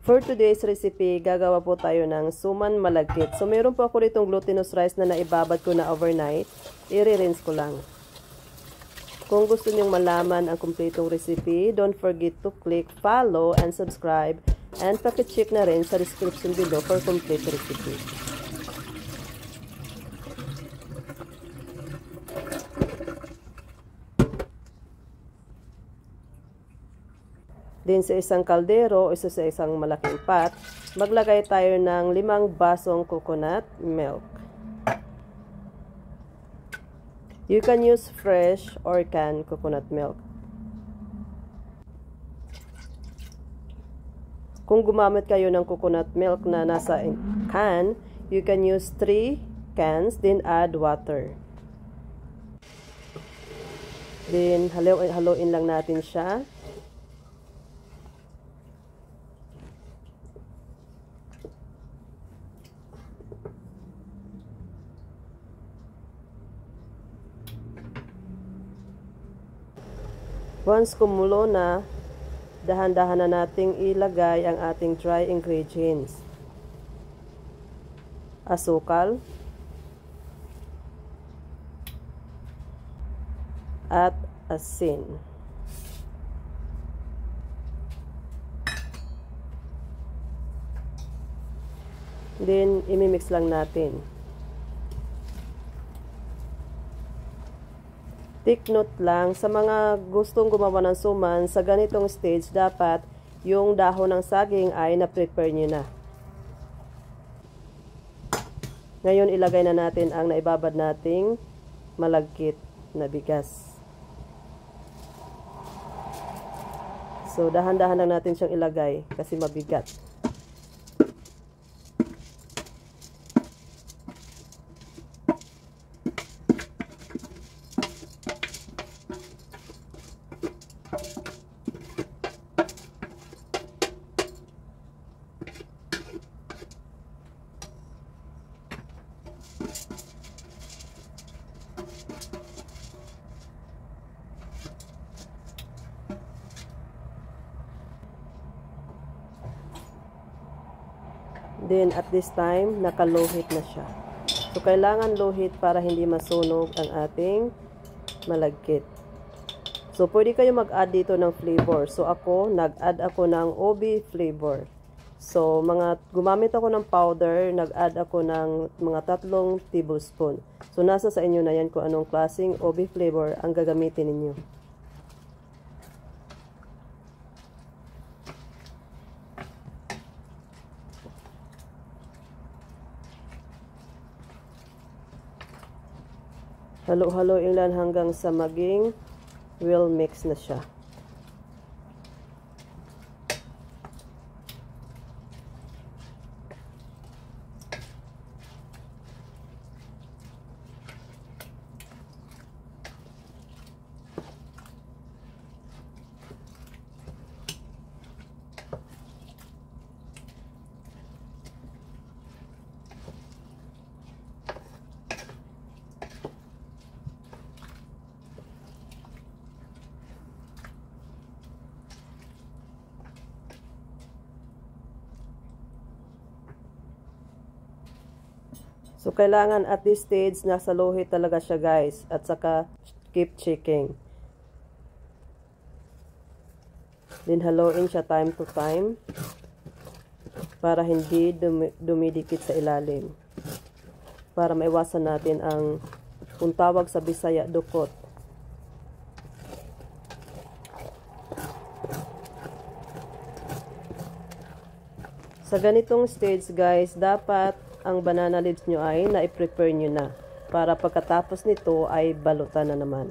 For today's recipe, gagawa po tayo ng suman malagkit. So, meron po ako ditong glutinous rice na naibabad ko na overnight. I-rinse ko lang. Kung gusto nyong malaman ang kumpletong recipe, don't forget to click follow and subscribe. And pakicheck na rin sa description below for complete recipe. Din sa isang kaldero o sa isang malaking pot, maglagay tayo ng 5 basong coconut milk. You can use fresh or canned coconut milk. Kung gumamit kayo ng coconut milk na nasa can, you can use 3 cans, then add water. Then haluin lang natin siya. Once kumulo na, dahan-dahan na nating ilagay ang ating dry ingredients. Asukal at asin. Then, imimix lang natin. Take note lang, sa mga gustong gumawa ng suman, sa ganitong stage, dapat yung dahon ng saging ay na-prepare nyo na. Ngayon, ilagay na natin ang naibabad nating malagkit na bigas. So, dahan-dahan lang natin siyang ilagay kasi mabigat. Then, at this time, nakaluhit na siya. So, kailangan luhit para hindi masunog ang ating malagkit. So, pwede kayo mag-add dito ng flavor. So, nag-add ako ng OB flavor. So, gumamit ako ng powder, nag-add ako ng mga 3 tablespoon. So, nasa sa inyo na yan kung anong klaseng OB flavor ang gagamitin ninyo. Halo-haloin lang hanggang sa maging well mix na siya. So, kailangan at this stage, nasa luhit talaga siya guys. At saka, keep checking. Then, haluin siya time to time. Para hindi dumidikit sa ilalim. Para maiwasan natin ang, kung tawag sa Bisaya, dukot. Sa ganitong stage guys, dapat ang banana leaves nyo ay na-prepare nyo na. Para pagkatapos nito ay balutan na naman.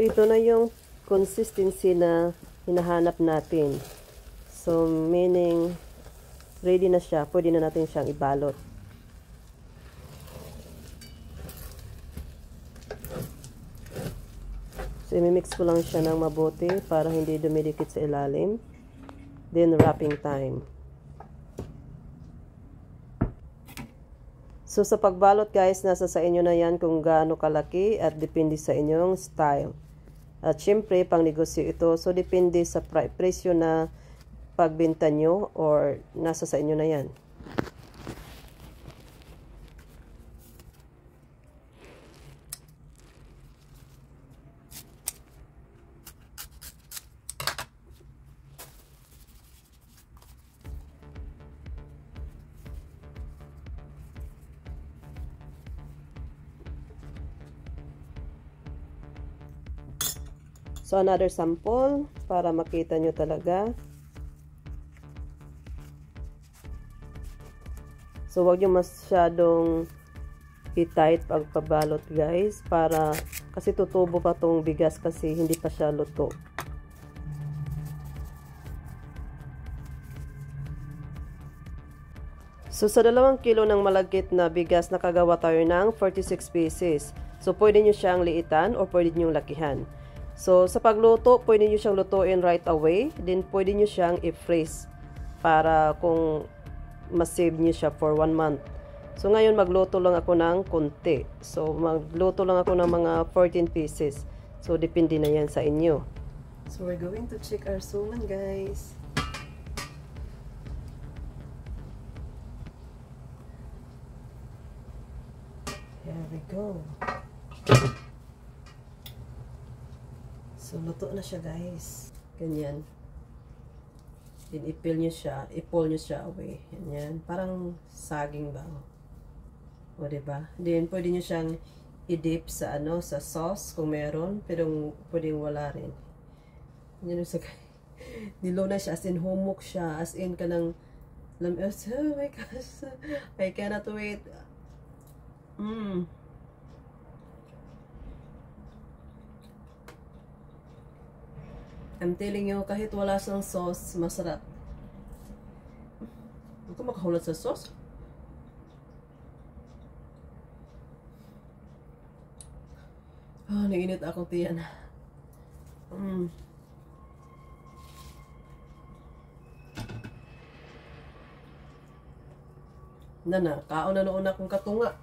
So, ito na yung consistency na hinahanap natin. So, meaning, ready na siya. Pwede na natin siyang ibalot. So, imimix ko lang siya ng mabuti para hindi dumidikit sa ilalim. Then, wrapping time. So, sa pagbalot guys, nasa sa inyo na yan kung gaano kalaki at depende sa inyong style. At syempre, pang negosyo ito. So, depende sa presyo na pagbenta nyo or nasa sa inyo na yan. So, another sample para makita nyo talaga. So, wag nyo masyadong i-tight pagpabalot guys. Kasi tutubo pa tong bigas kasi hindi pa siya luto. So, sa 2 kilo ng malagkit na bigas, nakagawa tayo ng 46 pieces. So, pwede nyo siyang liitan or pwede nyo lakihan. So, sa pagluto, pwede nyo siyang lutuin right away. Then, pwede nyo siyang i-freeze para kung ma-save nyo siya for 1 month. So, ngayon magluto lang ako ng konti. So, magluto lang ako ng mga 14 pieces. So, depende na yan sa inyo. So, we're going to check our suman, guys. Here we go. So, luto na siya, guys. Ganyan. Then, i-pull nyo siya away. Ganyan. Parang saging ba? O, diba? Then, pwede nyo siyang i-dip sa, sa sauce, kung meron. Pero, pwedeng wala rin. Ganyan sa Nilo na siya, as in, humok siya. As in, kanang, oh my gosh. I cannot wait. I'm telling you, kahit wala siyang sauce, masarap. Hindi ko makahulad sa sauce. Nainit akong tiyan. Kaon na noon akong katunga.